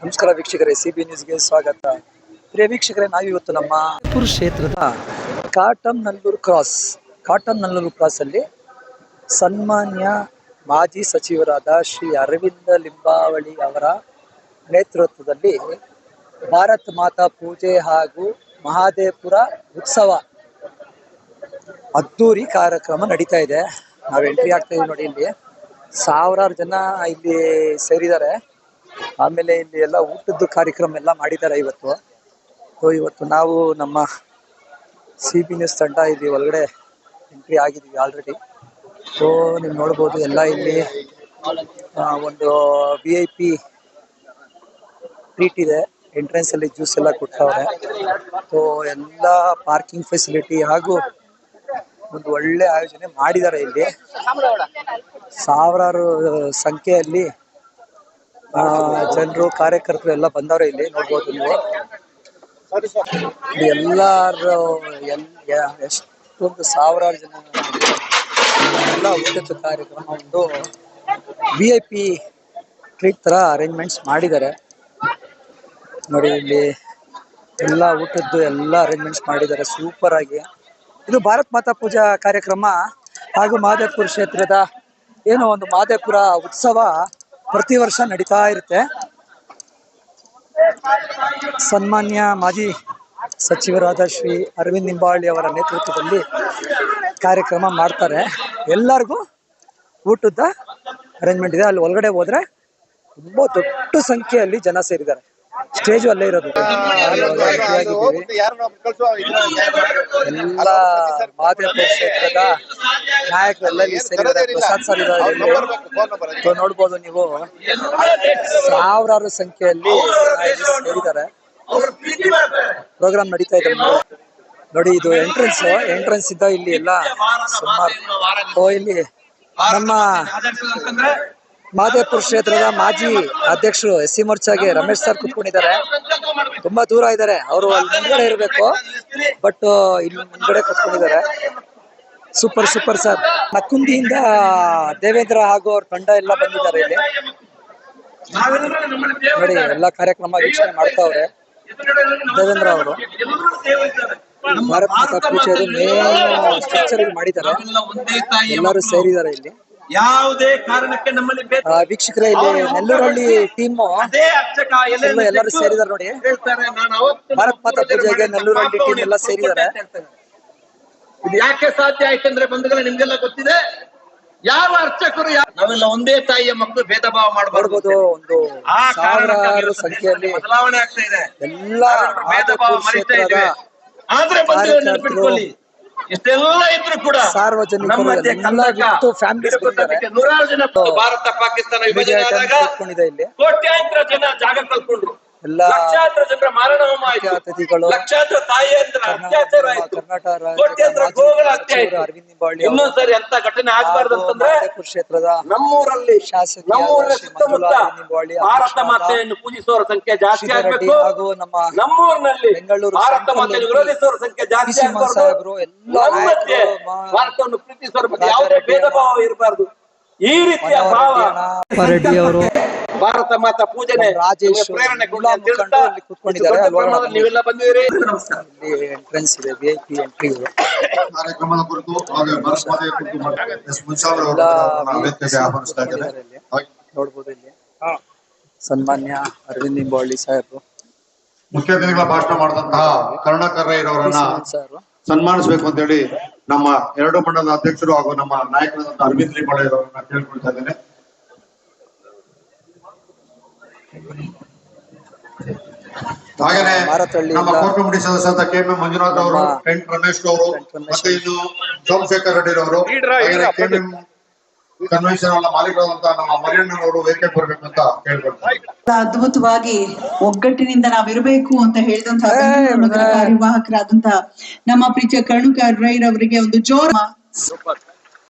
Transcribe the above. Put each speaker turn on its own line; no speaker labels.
ನಮಸ್ಕಾರ ವೀಕ್ಷಕರೇ, ಸಿಬಿ ನ್ಯೂಸ್ಗೆ ಸ್ವಾಗತ. ಪ್ರಿಯ ವೀಕ್ಷಕರೇ, ನಾವಿವತ್ತು ನಮ್ಮ ಪುತ್ತೂರು ಕ್ಷೇತ್ರದ ಕಾಟನ್‌ನಲ್ಲೂರು ಕ್ರಾಸ್ ಅಲ್ಲಿ ಸನ್ಮಾನ್ಯ ಮಾಜಿ ಸಚಿವರಾದ ಶ್ರೀ ಅರವಿಂದ ಲಿಂಬಾವಳಿ ಅವರ ನೇತೃತ್ವದಲ್ಲಿ ಭಾರತ್ ಮಾತಾ ಪೂಜೆ ಹಾಗೂ ಮಹಾದೇವಪುರ ಉತ್ಸವ ಅದ್ದೂರಿ ಕಾರ್ಯಕ್ರಮ ನಡೀತಾ ಇದೆ. ನಾವು ಎಂಟ್ರಿ ಆಗ್ತಾ ಇದೀವಿ ನೋಡಿ. ಇಲ್ಲಿ ಸಾವಿರಾರು ಜನ ಇಲ್ಲಿ ಸೇರಿದ್ದಾರೆ. ಆಮೇಲೆ ಇಲ್ಲಿ ಎಲ್ಲ ಊಟದ ಕಾರ್ಯಕ್ರಮ ಎಲ್ಲ ಮಾಡಿದ್ದಾರೆ ಇವತ್ತು ನಾವು ನಮ್ಮ ಸಿಬಿ ನ್ಯೂಸ್ ತಂಡ ಇಲ್ಲಿ ಒಳಗಡೆ ಎಂಟ್ರಿ ಆಗಿದ್ದೀವಿ ಆಲ್ರೆಡಿ. ನೀವು ನೋಡ್ಬೋದು ಎಲ್ಲ ಇಲ್ಲಿ ಒಂದು VIP ಟ್ರೀಟ್ ಇದೆ. ಎಂಟ್ರೆನ್ಸ್ ಅಲ್ಲಿ ಜ್ಯೂಸ್ ಎಲ್ಲ ಕೊಡ್ತಾವ್ರೆ. ಎಲ್ಲ ಪಾರ್ಕಿಂಗ್ ಫೆಸಿಲಿಟಿ ಹಾಗೂ ಒಂದು ಒಳ್ಳೆ ಆಯೋಜನೆ ಮಾಡಿದ್ದಾರೆ. ಇಲ್ಲಿ ಸಾವಿರಾರು ಸಂಖ್ಯೆಯಲ್ಲಿ ಜನರು, ಕಾರ್ಯಕರ್ತರು ಎಲ್ಲ ಬಂದವ್ರೆ. ಇಲ್ಲಿ ನೋಡ್ಬೋದು ನೀವು. ಎಲ್ಲಾರು ಎಷ್ಟೊಂದು ಸಾವಿರಾರು ಜನ ಎಲ್ಲ ಊಟದ ಕಾರ್ಯಕ್ರಮ, ಒಂದು VIP ಟ್ರೀಟ್ ತರ ಅರೇಂಜ್ಮೆಂಟ್ಸ್ ಮಾಡಿದ್ದಾರೆ ನೋಡಿ. ಇಲ್ಲಿ ಎಲ್ಲ ಊಟದ್ದು ಎಲ್ಲ ಅರೇಂಜ್ಮೆಂಟ್ಸ್ ಮಾಡಿದ್ದಾರೆ ಸೂಪರ್ ಆಗಿ. ಇದು ಭಾರತ್ ಮಾತಾ ಪೂಜಾ ಕಾರ್ಯಕ್ರಮ ಹಾಗೂ ಮಹಾದೇವಪುರ ಕ್ಷೇತ್ರದ ಒಂದು ಮಹಾದೇವಪುರ ಉತ್ಸವ ಪ್ರತಿ ವರ್ಷ ನಡೀತಾ ಇರುತ್ತೆ. ಸನ್ಮಾನ್ಯ ಮಾಜಿ ಸಚಿವರಾದ ಶ್ರೀ ಅರವಿಂದ್ ಲಿಂಬಾವಳಿ ಅವರ ನೇತೃತ್ವದಲ್ಲಿ ಕಾರ್ಯಕ್ರಮ ಮಾಡ್ತಾರೆ. ಎಲ್ಲರಿಗೂ ಊಟದ ಅರೇಂಜ್ಮೆಂಟ್ ಇದೆ. ಅಲ್ಲಿ ಒಳಗಡೆ ಹೋದ್ರೆ ತುಂಬಾ ದೊಡ್ಡ ಸಂಖ್ಯೆಯಲ್ಲಿ ಜನ ಸೇರಿದ್ದಾರೆ. ಸ್ಟೇಜು ಅಲ್ಲೇ ಇರೋದು. ಎಲ್ಲ ಮಹಾದೇವಪುರ ಕ್ಷೇತ್ರದ ನಾಯಕರೆಲ್ಲ ಇಲ್ಲಿ ಸೇರಿದ್ದಾರೆ. ಪ್ರಸಾದ್ ಸರ್ ಇದ್ದಾರೆ. ನೋಡ್ಬೋದು ನೀವು, ಸಾವಿರಾರು ಸಂಖ್ಯೆಯಲ್ಲಿ ಸೇರಿದ್ದಾರೆ. ಪ್ರೋಗ್ರಾಮ್ ನಡೀತಾ ಇದೆ ನೋಡಿ. ಇದು ಎಂಟ್ರೆನ್ಸ್ ಇದ್ದ ಇಲ್ಲಿ ಎಲ್ಲ ಸುಮಾರು. ಇಲ್ಲಿ ನಮ್ಮ ಮಹಾದೇವಪುರ ಕ್ಷೇತ್ರದ ಮಾಜಿ ಅಧ್ಯಕ್ಷರು SC ಮೋರ್ಚಾಗೆ ರಮೇಶ್ ಸರ್ ಕುತ್ಕೊಂಡಿದ್ದಾರೆ. ತುಂಬಾ ದೂರ ಇದ್ದಾರೆ ಅವರು. ಅಲ್ಲಿ ಮುಂದ್ಗಡೆ ಇರಬೇಕು, ಬಟ್ ಇಲ್ಲಿ ಮುಂದ್ಗಡೆ ಕುತ್ಕೊಂಡಿದ್ದಾರೆ. Super sir. ನಕ್ಕುಂದಿಯಿಂದ ದೇವೇಂದ್ರ ಹಾಗೂ ಅವ್ರ ತಂಡ ಎಲ್ಲ ಬಂದಿದ್ದಾರೆ ಇಲ್ಲಿ ನೋಡಿ. ಎಲ್ಲ ಕಾರ್ಯಕ್ರಮ ವೀಕ್ಷಣೆ ಮಾಡ್ತಾವ್ರೆ ದೇವೇಂದ್ರ ಅವರು. ಭಾರತ್ ಮಾತಾ ಪೂಜೆ ಮೇನ್ ಸ್ಟ್ರಕ್ಚರ್ ಮಾಡಿದ್ದಾರೆ. ಎಲ್ಲರೂ ಸೇರಿದ್ದಾರೆ ಇಲ್ಲಿ.
ಯಾವುದೇ ಕಾರಣಕ್ಕೆ ನಮ್ಮಲ್ಲಿ
ವೀಕ್ಷಕರೇ, ಇಲ್ಲಿ ನೆಲ್ಲೂರಹಳ್ಳಿ ಟೀಮ್ ಎಲ್ಲರೂ ಸೇರಿದ್ದಾರೆ ನೋಡಿ. ಭಾರತ್ ಮಾತಾ ಪೂಜೆಗೆ ನೆಲ್ಲೂರಹಳ್ಳಿ ಟೀಮ್ ಎಲ್ಲ ಸೇರಿದ್ದಾರೆ.
ಇದು ಯಾಕೆ ಸಾಧ್ಯ ಆಯ್ತು ಅಂದ್ರೆ ಬಂಧುಗಳೇ, ನಿಮ್ಗೆಲ್ಲ ಗೊತ್ತಿದೆ. ಯಾವ ಅರ್ಚಕರು ನಾವೆಲ್ಲ ಒಂದೇ ತಾಯಿಯ ಮಕ್ಕಳು ಭೇದ ಭಾವ ಮಾಡಬಹುದು.
ಒಂದು ಸಾವಿರಾರು ಸಂಖ್ಯೆಯಲ್ಲಿ
ಬದಲಾವಣೆ ಆಗ್ತಾ ಇದೆ.
ಎಲ್ಲ
ಭೇದ ಭಾವ ಮರಿತಾ ಇದ್ದೇವೆ. ಆದ್ರೆ ಬಂಧುಗಳೇ, ನೆನಪಿಟ್ಕೊಳ್ಳಿ, ಇಷ್ಟೆಲ್ಲ ಇದ್ರು ಕೂಡ
ಸಾರ್ವಜನಿಕರು
ನೂರಾರು ಜನ ಭಾರತ ಪಾಕಿಸ್ತಾನ ವಿಭಜನೆ ಆದಾಗ ಕೋಟ್ಯಾಂತರ ಜನ ಜಾಗ ಕಳ್ಕೊಂಡ್ರು. ಲಕ್ಷಾಂತರ ಜನರ ಮಾರಣ ಹೋಮ ಆಯ್ತು. ಲಕ್ಷಾಂತರ ತಾಯಿಯಂದ್ರ ಅತ್ಯಾಚಾರ ಆಯ್ತು. ಕೋಟ್ಯಾಂತರ ಗೋಗಳ ಹತ್ಯೆ ಆಯ್ತು. ಇನ್ನೊಂದ್ಸರಿ ಅಂತ ಘಟನೆ ಆಗ್ಬಾರ್ದು ಅಂತಂದ್ರೆ ನಮ್ಮೂರಲ್ಲಿ ಸುತ್ತಮುತ್ತ ಭಾರತ ಮಾತೆಯನ್ನು ಪೂಜಿಸುವವರ ಸಂಖ್ಯೆ ಜಾಸ್ತಿ ಆಗ್ಬೇಕು. ನಮ್ಮೂರಿನಲ್ಲಿ ಭಾರತ ಮಾತೆಯನ್ನು ವಿರೋಧಿಸುವವರ ಸಂಖ್ಯೆ ಜಾಸ್ತಿ ಆಗ್ಬಾರ್ದು. ನಮ್ಮ ಮಧ್ಯೆ ಭಾರತವನ್ನು ಪ್ರೀತಿಸುವವರ ಬಗ್ಗೆ ಯಾವುದೇ ಭೇದ ಭಾವ ಇರಬಾರ್ದು. ಈ ರೀತಿಯ ಭಾವ
ರೆಡ್ಡಿ ಅವರು
ಭಾರತ ಮಾತಾ ಪೂಜನೆ ಪ್ರೇರಣೆ ನೀವೆಲ್ಲ ಬಂದಿದ್ದೀರಿ.
ಎಂಟ್ರೆನ್ಸ್ ಇದೆ, VIP ಎಂಟ್ರಿ ಇದೆ.
ಕಾರ್ಯಕ್ರಮದ ಕುರಿತು
ನೋಡ್ಬೋದು ಇಲ್ಲಿ ಸನ್ಮಾನ್ಯ ಅರವಿಂದ್ ಲಿಂಬಾವಳಿ ಸಾಹೇಬರು
ಮುಖ್ಯ ಅತಿಥಿಗಳ ಭಾಷಣ ಮಾಡಿದಂತಹ ಕರುಣಾಕರ್ ರೈ ಅವರನ್ನ ಸನ್ಮಾನಿಸಬೇಕು ಅಂತ ಹೇಳಿ ನಮ್ಮ ಎರಡು ಮಂಡಲದ ಅಧ್ಯಕ್ಷರು ಹಾಗೂ ನಮ್ಮ ನಾಯಕರಾದಂತಹ ಅರವಿಂದ್ ಲಿಂಬಾವಳಿ ಅವರನ್ನ ಕೇಳ್ಕೊಳ್ತಾ ಇದ್ದೇನೆ. ಹಾಗೇನೆ ನಮ್ಮ ಕೋರ್ ಕಮಿಟಿ ಸದಸ್ಯರಾದ KM ಮಂಜುನಾಥ್ ಅವರು, ರಮೇಶ್ ಅವರು, ಮತ್ತೆ ಇನ್ನು ಸೋಮಶೇಖರ್ ರೆಡ್ಡಿ ಅವರು, KM ಕನ್ವೆನ್ಷನ್ ಮಾಲೀಕರಾದಂತಹ ನಮ್ಮ ಮರಿಯಣ್ಣನವರು ವೇದಿಕೆ ಬರಬೇಕು ಅಂತ ಕೇಳ್ಕೊಳ್ತಾರೆ.
ಅದ್ಭುತವಾಗಿ ಒಗ್ಗಟ್ಟಿನಿಂದ ನಾವಿರಬೇಕು ಅಂತ ಹೇಳಿದಂತಹ ಕಾರ್ಯವಾಹಕರಾದಂತಹ ನಮ್ಮ ಪ್ರೀತಿಯ ಕರುಣಾಕರ್ ರೈ ಅವರಿಗೆ ಒಂದು ಜೋರ